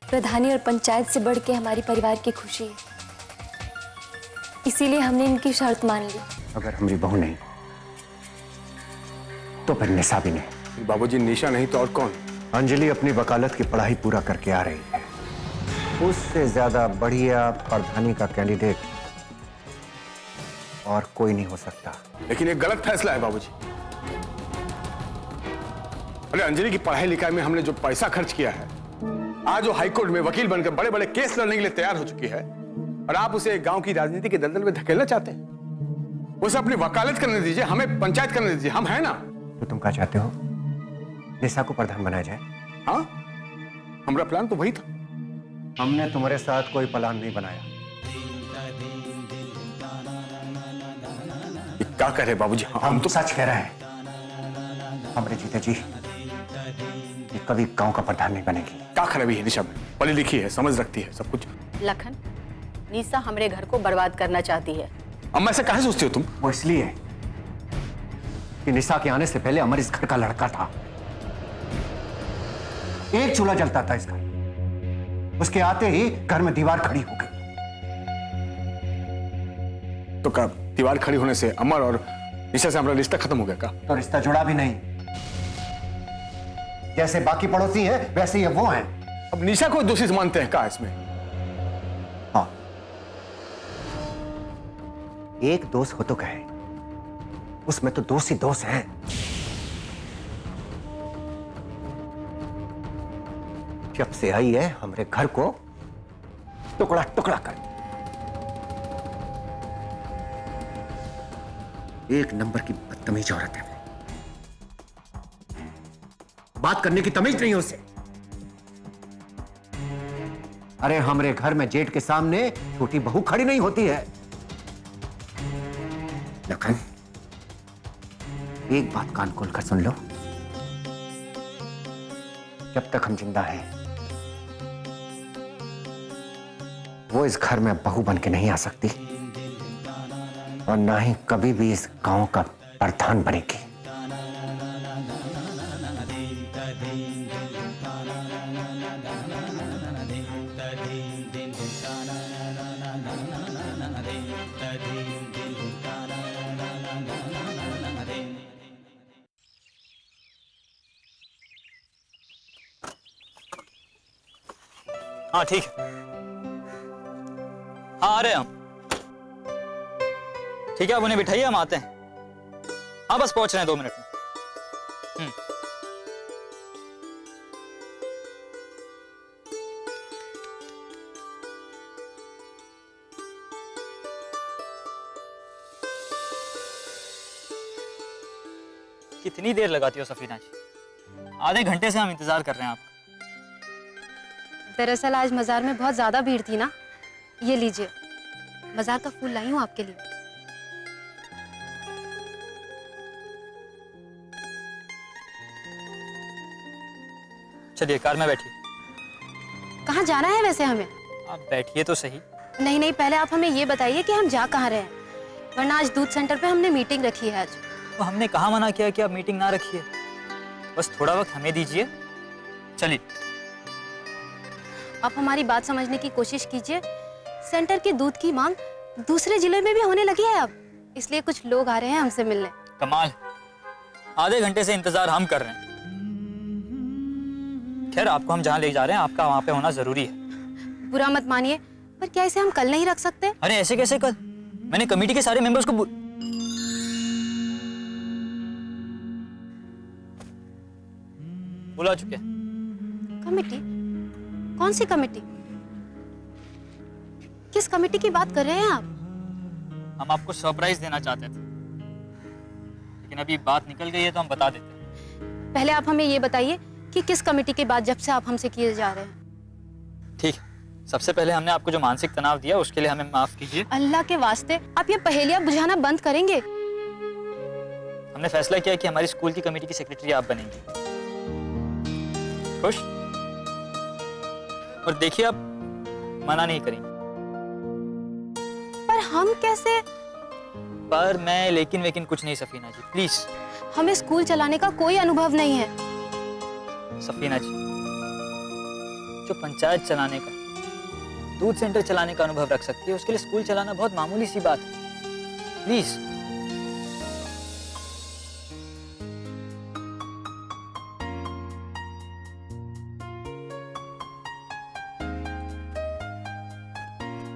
प्रधानी और पंचायत से बढ़ के हमारी परिवार की खुशी है, इसीलिए हमने इनकी शर्त मान ली। अगर हमारी बहू नहीं तो फिर निशा भी नहीं। बाबूजी, निशा नहीं तो और कौन? अंजलि अपनी वकालत की पढ़ाई पूरा करके आ रही है। उससे ज्यादा बढ़िया प्रधानी का कैंडिडेट और कोई नहीं हो सकता। लेकिन ये गलत फैसला है बाबूजी। अरे अंजलि की पढ़ाई लिखाई में हमने जो पैसा खर्च किया है, आज वो हाईकोर्ट में वकील बनकर बड़े बड़े केस लड़ने के लिए तैयार हो चुकी है, और आप उसे गांव की राजनीति के दलदल में धकेलना चाहते हैं। उसे अपनी वकालत करने दीजिए, हमें पंचायत करने दीजिए, हम है ना। तो तुम क्या चाहते हो? निशा को प्रधान बनाया जाए? हाँ, हमारा प्लान तो वही था। हमने तुम्हारे साथ कोई प्लान नहीं बनाया। क्या कह रहे बाबूजी? हम तो सच कह रहे हैं। हमारे जीते जी ये कभी गांव का प्रधान नहीं बनेगी। क्या खराबी है निशा में? पढ़ी लिखी है, समझ रखती है सब कुछ। लखन, निशा हमारे घर को बर्बाद करना चाहती है। अम्मा ऐसा काहे सोचती हो तुम? वो इसलिए कि निशा के आने से पहले अमर इस घर का लड़का था। एक चूल्हा जलता था इस घर, उसके आते ही घर में दीवार खड़ी हो गई। तो क्या दीवार खड़ी होने से अमर और निशा से हमारा रिश्ता खत्म हो गया का? तो रिश्ता जुड़ा भी नहीं। जैसे बाकी पड़ोसी हैं वैसे ही वो हैं। अब निशा को दोषी मानते हैं का इसमें? हाँ, एक दोष हो तो कहे, उसमें तो दोष ही दोष हैं। जब से आई है हमारे घर को टुकड़ा टुकड़ा कर, एक नंबर की बदतमीज औरत है। बात करने की तमीज नहीं उसे। अरे हमारे घर में जेठ के सामने छोटी बहू खड़ी नहीं होती है। लखन, एक बात कान खोल कर सुन लो। जब तक हम जिंदा हैं, वो इस घर में बहू बन के नहीं आ सकती, और ना ही कभी भी इस गांव का प्रधान बनेगी। हाँ ठीक है, हाँ आ रहे हैं हम। ठीक है, आप उन्हें बिठाइए, हम आते हैं। हाँ बस पहुंच रहे हैं 2 मिनट में। कितनी देर लगाती हो सफीना जी? आधे घंटे से हम इंतजार कर रहे हैं आपका। दरअसल आज बाजार में बहुत ज्यादा भीड़ थी ना, ये लीजिए, बाजार का फूल लाई हूँ आपके लिए। चलिए कार में बैठिए। कहाँ जाना है वैसे हमें? आप बैठिए तो सही। नहीं नहीं, पहले आप हमें ये बताइए कि हम जा कहाँ रहे हैं, वरना आज दूध सेंटर पे हमने मीटिंग रखी है आज। तो हमने कहाँ मना किया कि आप मीटिंग ना रखिए? बस थोड़ा वक्त हमें दीजिए। चलिए। आप हमारी बात समझने की कोशिश कीजिए। सेंटर के दूध की मांग दूसरे जिले में भी होने लगी है अब, इसलिए कुछ लोग आ रहे हैं हमसे मिलने। कमाल, आधे घंटे से इंतजार हम कर रहे हैं। खैर, आपको हम जहाँ ले जा रहे हैं आपका वहाँ पे होना जरूरी है। बुरा मत मानिए, पर क्या इसे हम कल नहीं रख सकते? अरे ऐसे कैसे कल? मैंने कमेटी के सारे मेंबर्स को बुला चुके हैं। कमेटी? कौन सी कमेटी? किस कमेटी की बात कर रहे हैं आप? हम आपको सरप्राइज देना चाहते थे, लेकिन अभी बात निकल गई है तो हम बता देते हैं। पहले आप हमें ये बताइए कि किस कमेटी के बाद जब से आप हमसे किए जा रहे हैं। ठीक है, सबसे पहले हमने आपको जो मानसिक तनाव दिया उसके लिए हमें माफ कीजिए। अल्लाह के वास्ते आप ये पहेलियां बुझाना बंद करेंगे? हमने फैसला किया कि हमारी स्कूल की कमेटी की सेक्रेटरी आप बनेंगी। खुश? और देखिए, आप मना नहीं करेंगे। पर हम कैसे? पर मैं लेकिन वेकिन कुछ नहीं सफीना जी, प्लीज। हमें स्कूल चलाने का कोई अनुभव नहीं है। सफीना जी, जो पंचायत चलाने का, दूध सेंटर चलाने का अनुभव रख सकती है, उसके लिए स्कूल चलाना बहुत मामूली सी बात है। प्लीज।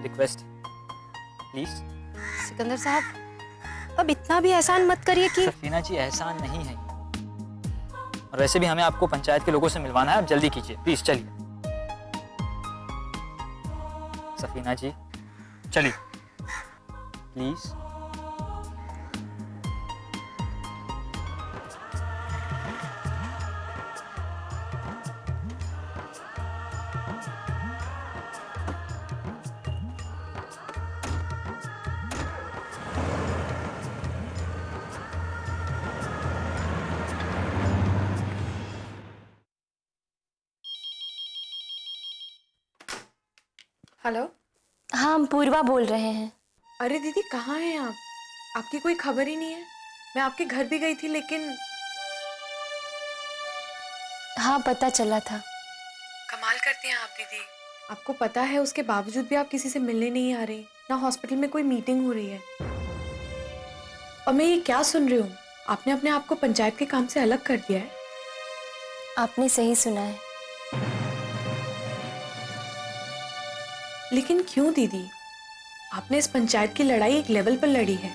Request, please. सिकंदर साहब, अब इतना भी एहसान मत करिए कि सफीना जी, एहसान नहीं है। और वैसे भी हमें आपको पंचायत के लोगों से मिलवाना है, आप जल्दी कीजिए प्लीज। चलिए सफीना जी, चलिए प्लीज। हेलो। हाँ, हम पूर्वा बोल रहे हैं। अरे दीदी, कहाँ हैं आप? आपकी कोई खबर ही नहीं है। मैं आपके घर भी गई थी लेकिन हाँ, पता चला था। कमाल करती हैं आप दीदी। आपको पता है उसके बावजूद भी आप किसी से मिलने नहीं आ रही, ना हॉस्पिटल में कोई मीटिंग हो रही है। और मैं ये क्या सुन रही हूँ, आपने अपने आप को पंचायत के काम से अलग कर दिया है। आपने सही सुना है। लेकिन क्यों दीदी? आपने इस पंचायत की लड़ाई एक लेवल पर लड़ी है।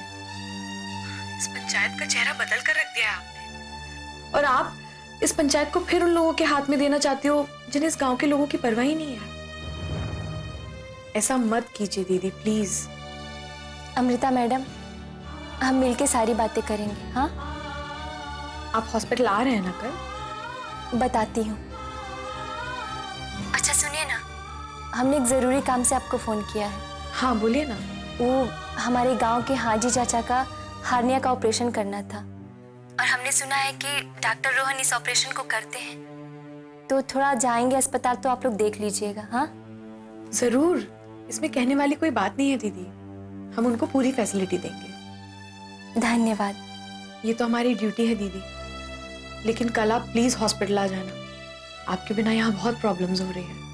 इस पंचायत का चेहरा बदल कर रख दिया है आपने। और आप इस पंचायत को फिर उन लोगों के हाथ में देना चाहते हो जिन्हें इस गांव के लोगों की परवाह ही नहीं है। ऐसा मत कीजिए दीदी, प्लीज। अमृता मैडम, हम मिलके सारी बातें करेंगे। हाँ, आप हॉस्पिटल आ रहे हैं ना कल? बताती हूँ। अच्छा सुनिए ना, हमने एक जरूरी काम से आपको फोन किया है। हाँ बोलिए ना। वो हमारे गांव के हाजी चाचा का हार्निया का ऑपरेशन करना था, और हमने सुना है कि डॉक्टर रोहन इस ऑपरेशन को करते हैं, तो थोड़ा जाएंगे अस्पताल, तो आप लोग देख लीजिएगा। हाँ जरूर, इसमें कहने वाली कोई बात नहीं है दीदी। हम उनको पूरी फैसिलिटी देंगे। धन्यवाद। ये तो हमारी ड्यूटी है दीदी। लेकिन कल आप प्लीज हॉस्पिटल आ जाना। आपके बिना यहाँ बहुत प्रॉब्लम्स हो रही है।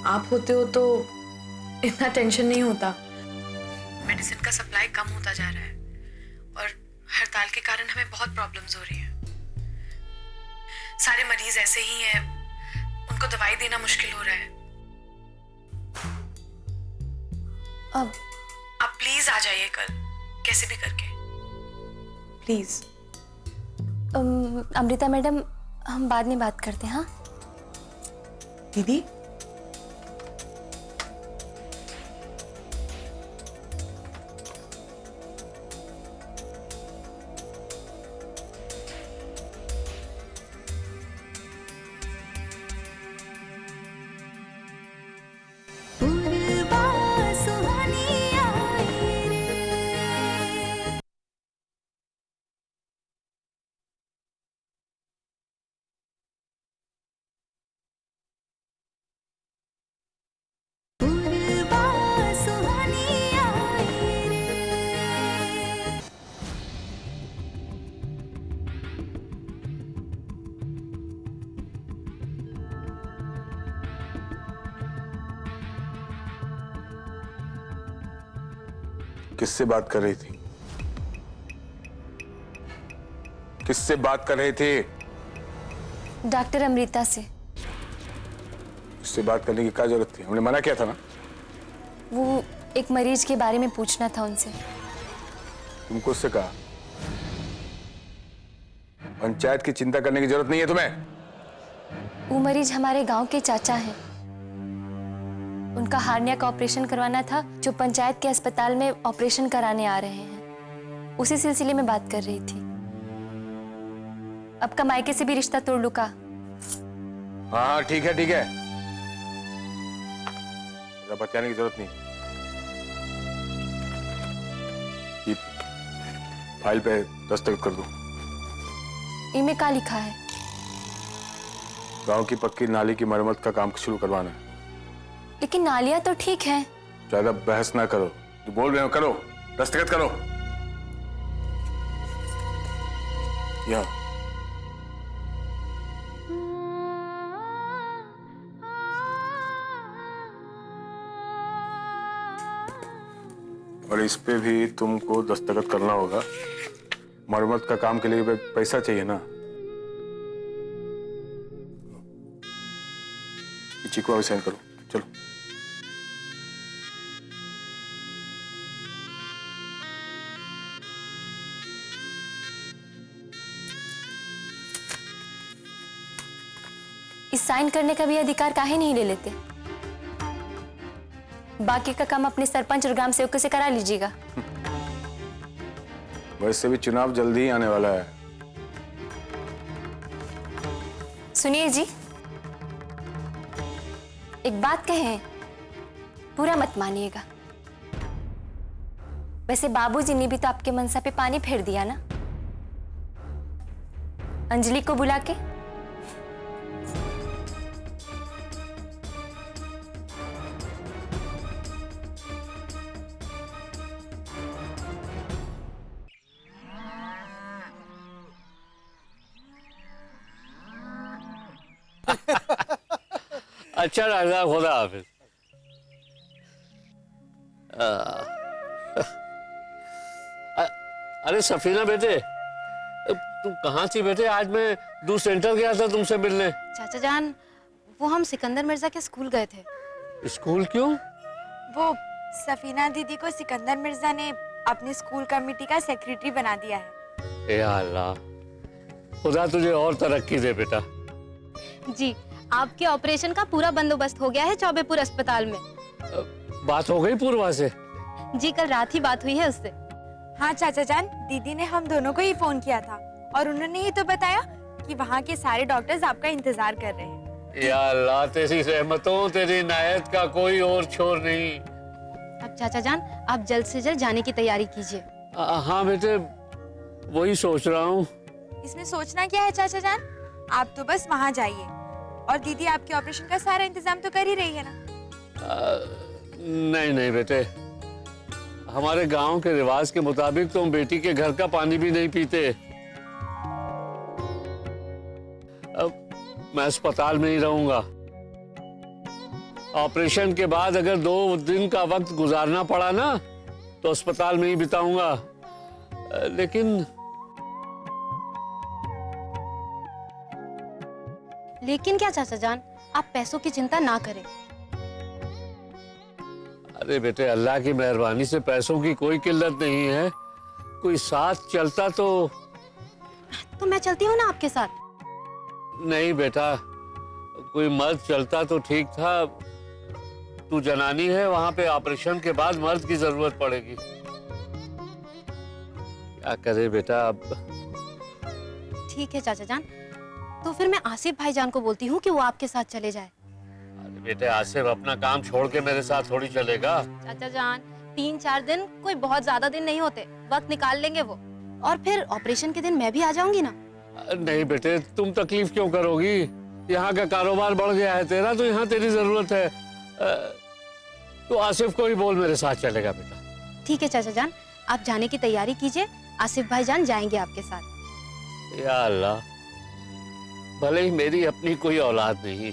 आप होते हो तो इतना टेंशन नहीं होता। मेडिसिन का सप्लाई कम होता जा रहा है और हड़ताल के कारण हमें बहुत प्रॉब्लम्स हो रही हैं। सारे मरीज ऐसे ही हैं, उनको दवाई देना मुश्किल हो रहा है। अब आप प्लीज आ जाइए कल, कैसे भी करके, प्लीज। अमृता मैडम, हम बाद में बात करते हैं। हाँ दीदी, किससे बात कर रही थी? किससे बात कर रहे थे? डॉक्टर अमृता से। इससे बात करने की क्या जरूरत थी? हमने मना किया था ना। वो एक मरीज के बारे में पूछना था उनसे। तुमको उससे कहा पंचायत की चिंता करने की जरूरत नहीं है तुम्हें। वो मरीज हमारे गांव के चाचा हैं। उनका हार्निया का ऑपरेशन करवाना था, जो पंचायत के अस्पताल में ऑपरेशन कराने आ रहे हैं। उसी सिलसिले में बात कर रही थी। अब का मायके से भी रिश्ता तोड़ लूं का? हाँ ठीक है ठीक है, बताने की जरूरत नहीं। ये फाइल पे दस्तखत कर दो। इनमें क्या लिखा है? गांव की पक्की नाली की मरम्मत का काम शुरू करवाना है। लेकिन नालियां तो ठीक है। ज्यादा बहस ना करो, जो बोल रहे हो करो, दस्तखत करो। यहाँ और इस पे भी तुमको दस्तखत करना होगा। मरम्मत का काम के लिए पैसा चाहिए ना। चीकू अभी साइन करो, चलो। इस साइन करने का भी अधिकार काहे नहीं ले लेते? बाकी का काम अपने सरपंच और ग्राम सेवकों से करा लीजिएगा। वैसे भी चुनाव जल्दी ही आने वाला है। सुनिए जी, एक बात कहें, पूरा मत मानिएगा। वैसे बाबूजी ने भी तो आपके मनसा पे पानी फेर दिया ना, अंजलि को बुला के। अच्छा राजा, खुदा हाफिज। अरे सफीना बेटे, तू कहाँ थी बेटे? आज मैं दूर सेंटर गया था तुमसे मिलने। चाचा जान, वो हम सिकंदर मिर्जा के स्कूल गए थे। स्कूल क्यों? वो सफीना दीदी को सिकंदर मिर्जा ने अपनी स्कूल कमेटी का सेक्रेटरी बना दिया है। या अल्लाह, खुदा तुझे और तरक्की दे बेटा। जी, आपके ऑपरेशन का पूरा बंदोबस्त हो गया है चौबेपुर अस्पताल में। बात हो गई पूर्वा से? जी, कल रात ही बात हुई है उससे। हाँ चाचा जान, दीदी ने हम दोनों को ही फोन किया था और उन्होंने ही तो बताया कि वहाँ के सारे डॉक्टर्स आपका इंतजार कर रहे हैं। या अल्लाह, तेरी रहमतों, तेरी इनायत का कोई और छोर नहीं। अब चाचा जान, आप जल्द से जल्द जाने की तैयारी कीजिए। हाँ बेटे, वही सोच रहा हूँ। इसमें सोचना क्या है चाचा जान, आप तो बस वहाँ जाइए और दीदी आपके ऑपरेशन का सारा इंतजाम तो कर ही रही है ना। नहीं नहीं बेटे, हमारे गांव के रिवाज के मुताबिक तुम बेटी के घर का पानी भी नहीं पीते। अब मैं अस्पताल में ही रहूंगा। ऑपरेशन के बाद अगर 2 दिन का वक्त गुजारना पड़ा ना तो अस्पताल में ही बिताऊंगा। लेकिन क्या चाचा जान, आप पैसों की चिंता ना करें। अरे बेटे, अल्लाह की मेहरबानी से पैसों की कोई किल्लत नहीं है। कोई साथ चलता तो मैं चलती हूँ ना आपके साथ। नहीं बेटा, कोई मर्द चलता तो ठीक था। तू जनानी है, वहां पे ऑपरेशन के बाद मर्द की जरूरत पड़ेगी। क्या करे बेटा अब। ठीक है चाचा जान, तो फिर मैं आसिफ भाईजान को बोलती हूँ कि वो आपके साथ चले जाए। अरे बेटे, आसिफ अपना काम छोड़ के मेरे साथ थोड़ी चलेगा। चाचा जान, 3-4 दिन कोई बहुत ज्यादा दिन नहीं होते, वक्त निकाल लेंगे वो। और फिर ऑपरेशन के दिन मैं भी आ जाऊंगी ना। नहीं बेटे, तुम तकलीफ क्यों करोगी? यहाँ का कारोबार बढ़ गया है तेरा, तो यहाँ तेरी जरूरत है। तो आसिफ को ही बोल मेरे साथ चलेगा बेटा। ठीक है चाचा जान, आप जाने की तैयारी कीजिए, आसिफ भाईजान जाएंगे आपके साथ। या अल्लाह, भले ही मेरी अपनी कोई औलाद नहीं,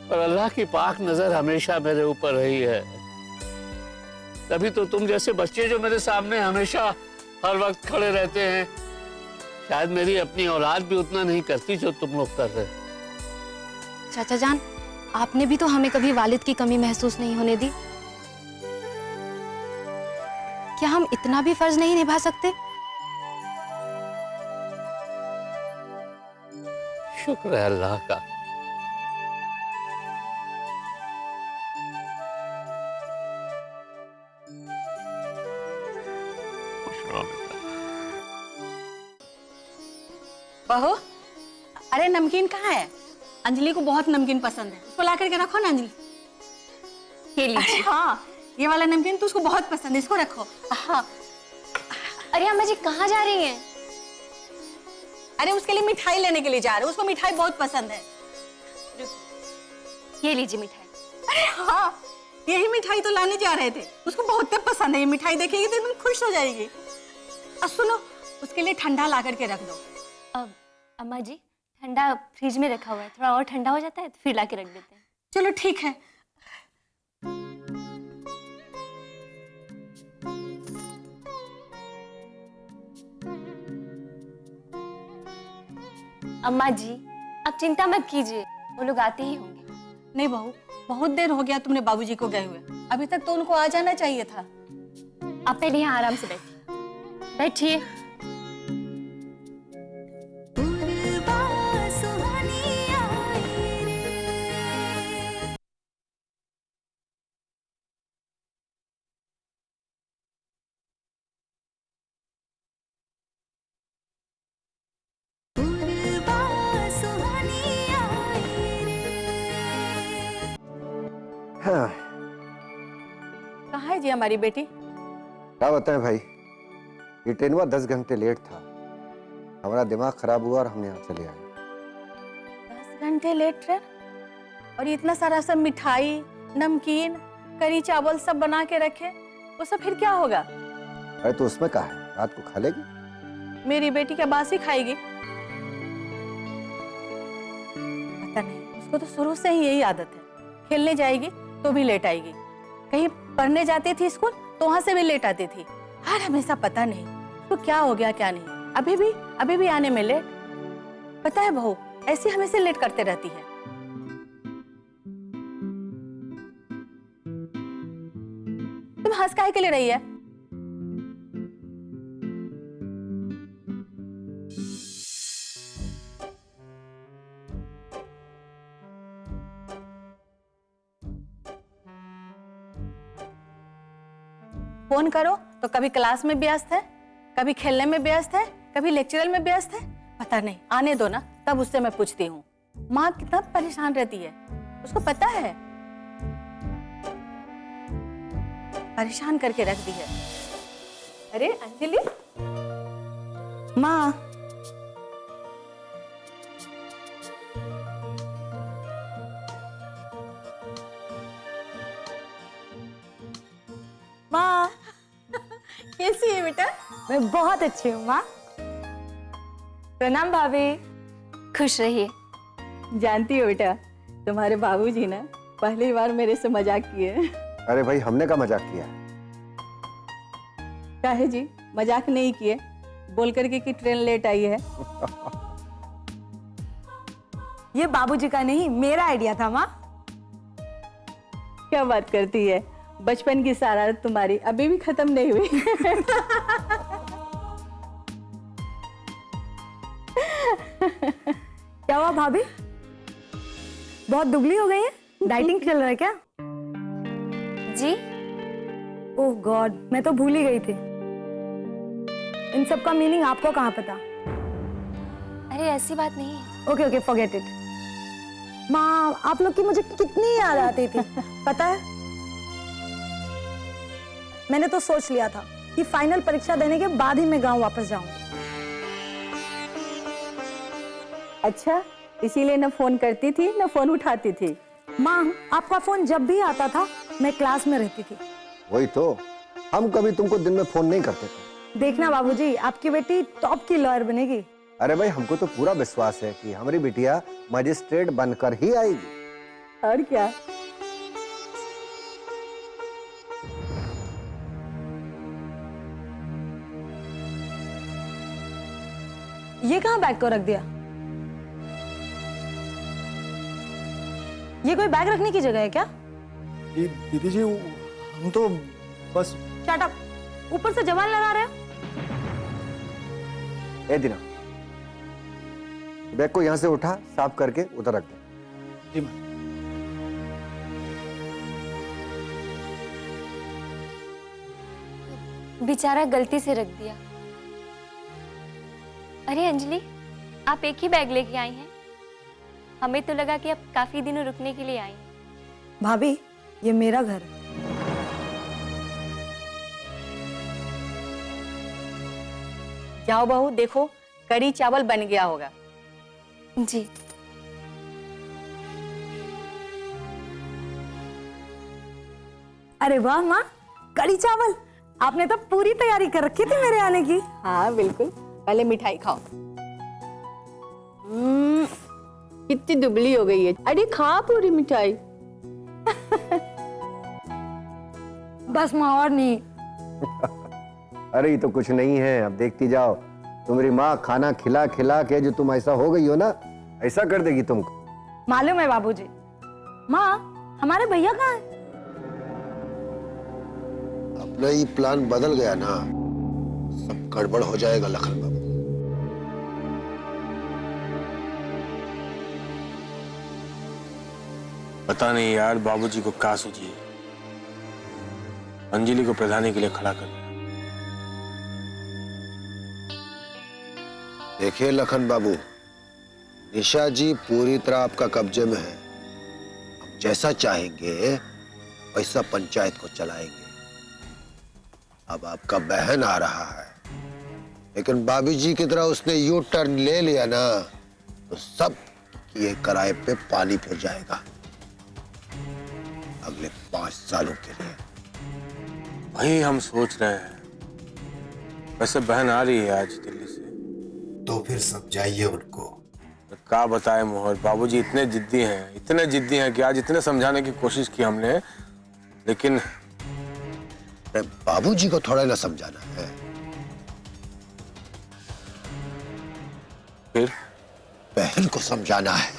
पर अल्लाह की पाक नजर हमेशा मेरे ऊपर रही है। तभी तो तुम जैसे बच्चे जो मेरे सामने हमेशा हर वक्त खड़े रहते हैं, शायद मेरी अपनी औलाद भी उतना नहीं करती जो तुम लोग कर रहे। चाचा जान, आपने भी तो हमें कभी वालिद की कमी महसूस नहीं होने दी। क्या हम इतना भी फर्ज नहीं निभा सकते? शुक्र है अल्लाह का। बहू, अरे नमकीन कहाँ है? अंजलि को बहुत नमकीन पसंद है, उसको ला करके रखो ना अंजलि। ये लीजिए। हाँ, ये वाला नमकीन तो उसको बहुत पसंद है, इसको रखो। हाँ। अरे अम्मा जी, कहाँ जा रही हैं? अरे उसके लिए मिठाई लेने के लिए जा रहे हो, उसको मिठाई बहुत पसंद है। ये लीजिए मिठाई। अरे हाँ, यही मिठाई तो लाने जा रहे थे, उसको बहुत पसंद है। ये मिठाई देखेगी तो एकदम खुश हो जाएगी। अब सुनो, उसके लिए ठंडा ला करके रख दो। अम्मा जी, ठंडा फ्रिज में रखा हुआ है, थोड़ा और ठंडा हो जाता है तो फिर ला के रख देते हैं। चलो ठीक है। अम्मा जी आप चिंता मत कीजिए, वो लोग आते ही होंगे। नहीं बहू, बहुत देर हो गया तुमने बाबूजी को गए हुए, अभी तक तो उनको आ जाना चाहिए था। आप पहले यहाँ आराम से बैठिए। बैठिए। हाँ, कहाँ है जी हमारी बेटी? क्या बताएं भाई, ये ट्रेनवा 10 घंटे लेट था। हमारा दिमाग खराब हुआ और हमने यहाँ चले आए। 10 घंटे लेट ट्रेन, और इतना सारा सब मिठाई, नमकीन, करी चावल सब बना के रखे, वो सब फिर क्या होगा? अरे तो उसमें क्या है, रात को खा लेगी। मेरी बेटी क्या बासी खाएगी? पता नहीं, उसको तो शुरू से ही यही आदत है, खेलने जाएगी तो भी लेट आएगी, कहीं पढ़ने जाती थी स्कूल तो वहां से भी लेट आती थी। हर हमेशा पता नहीं तो क्या हो गया क्या नहीं, अभी भी आने में लेट। पता है बहू, ऐसी हमेशा लेट करते रहती है। तुम हंस काहे के लिए रही है? फोन करो तो कभी क्लास में व्यस्त है, कभी खेलने में व्यस्त है, कभी लेक्चरल में व्यस्त है। पता नहीं, आने दो ना, तब उससे मैं पूछती हूँ। माँ कितना परेशान रहती है, उसको पता है, परेशान करके रख दी है। अरे अंजलि, माँ माँ कैसी है बेटा? मैं बहुत अच्छी हूँ माँ। प्रणाम भाभी। खुश रहिए। जानती हो बेटा, तुम्हारे बाबूजी ना पहली बार मेरे से मजाक किए। अरे भाई, हमने क्या मजाक किया? काहे जी, मजाक नहीं किए, बोल करके कि ट्रेन लेट आई है। ये बाबूजी का नहीं, मेरा आइडिया था माँ। क्या बात करती है, बचपन की शरारत तुम्हारी अभी भी खत्म नहीं हुई। क्या हुआ भाभी, बहुत दुबली हो गई है? डाइटिंग चल रहा है क्या? जी ओह गॉड, मैं तो भूल ही गई थी। इन सब का मीनिंग आपको कहाँ पता? अरे ऐसी बात नहीं है। Okay okay, forget it. माँ, आप लोग की मुझे कितनी याद आती थी पता है? मैंने तो सोच लिया था कि फाइनल परीक्षा देने के बाद ही मैं गांव वापस जाऊंगी। अच्छा, इसीलिए न फोन करती थी न फोन उठाती थी। माँ, आपका फोन जब भी आता था मैं क्लास में रहती थी। वही तो, हम कभी तुमको दिन में फोन नहीं करते थे। देखना बाबूजी, आपकी बेटी टॉप की लॉयर बनेगी। अरे भाई, हमको तो पूरा विश्वास है कि हमारी बिटिया मजिस्ट्रेट बनकर ही आएगी। और क्या। ये कहाँ बैग को रख दिया? ये कोई बैग रखने की जगह है क्या? दीदी जी, हम तो बस। शट अप, ऊपर से जवान लगा रहे हो। ए दिना, बैग को यहाँ से उठा, साफ करके उधर रख दे। जी मैम। बेचारा गलती से रख दिया। अरे अंजलि, आप एक ही बैग लेके आई हैं? हमें तो लगा कि आप काफी दिनों रुकने के लिए आई हैं। भाभी, ये मेरा घर है। जाओ बहू, देखो कड़ी चावल बन गया होगा। जी। अरे वाह माँ, कड़ी चावल! आपने तो पूरी तैयारी कर रखी थी मेरे आने की। हाँ बिल्कुल, पहले मिठाई खाओ। कितनी दुबली हो गई है। अरे खा पूरी मिठाई। बस माँ, और नहीं। अरे ये तो कुछ नहीं है, अब देखती जाओ, तुम्हारी माँ खाना खिला खिला के जो तुम ऐसा हो गई हो ना, ऐसा कर देगी तुमको। मालूम है बाबूजी। माँ, हमारे भैया कहाँ है? अपना ये प्लान बदल गया ना, सब गड़बड़ हो जाएगा लखन बाबू। पता नहीं यार बाबूजी को क्या सूझी है, अंजलि को प्रधानी के लिए खड़ा कर दिया। देखिए लखन बाबू, निशा जी पूरी तरह आपका कब्जे में है। हम जैसा चाहेंगे वैसा पंचायत को चलाएंगे। अब आपका बहन आ रहा है, लेकिन भाभी जी की तरह उसने यू टर्न ले लिया ना, तो सब किए कराए पे पानी फिर जाएगा अगले 5 सालों के लिए। वही हम सोच रहे हैं। वैसे बहन आ रही है आज दिल्ली से, तो फिर समझाइए उनको। तो क्या बताए मोहर, बाबूजी इतने जिद्दी हैं कि आज इतने समझाने की कोशिश की हमने, लेकिन बाबूजी को थोड़ा ना समझाना है। फिर बहन को समझाना है।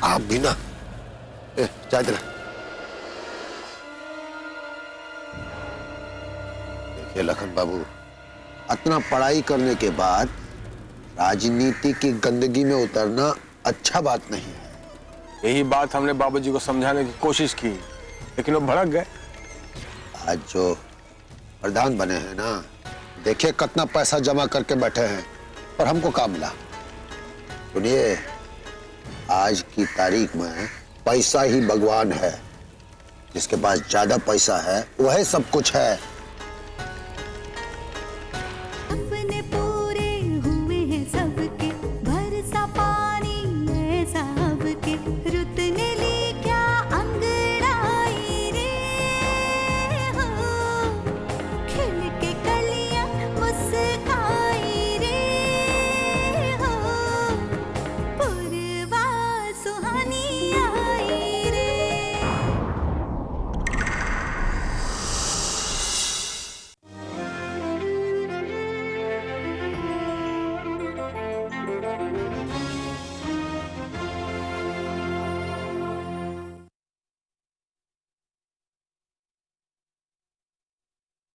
आप भी ना जाते रहे। देखिए लखन बाबू, इतना पढ़ाई करने के बाद राजनीति की गंदगी में उतरना अच्छा बात नहीं है। यही बात हमने बाबूजी को समझाने की कोशिश की, लेकिन वो भड़क गए। आज जो प्रधान बने हैं ना, देखिए कितना पैसा जमा करके बैठे हैं, और हमको क्या मिला? सुनिए, आज की तारीख में पैसा ही भगवान है। जिसके पास ज्यादा पैसा है वह सब कुछ है।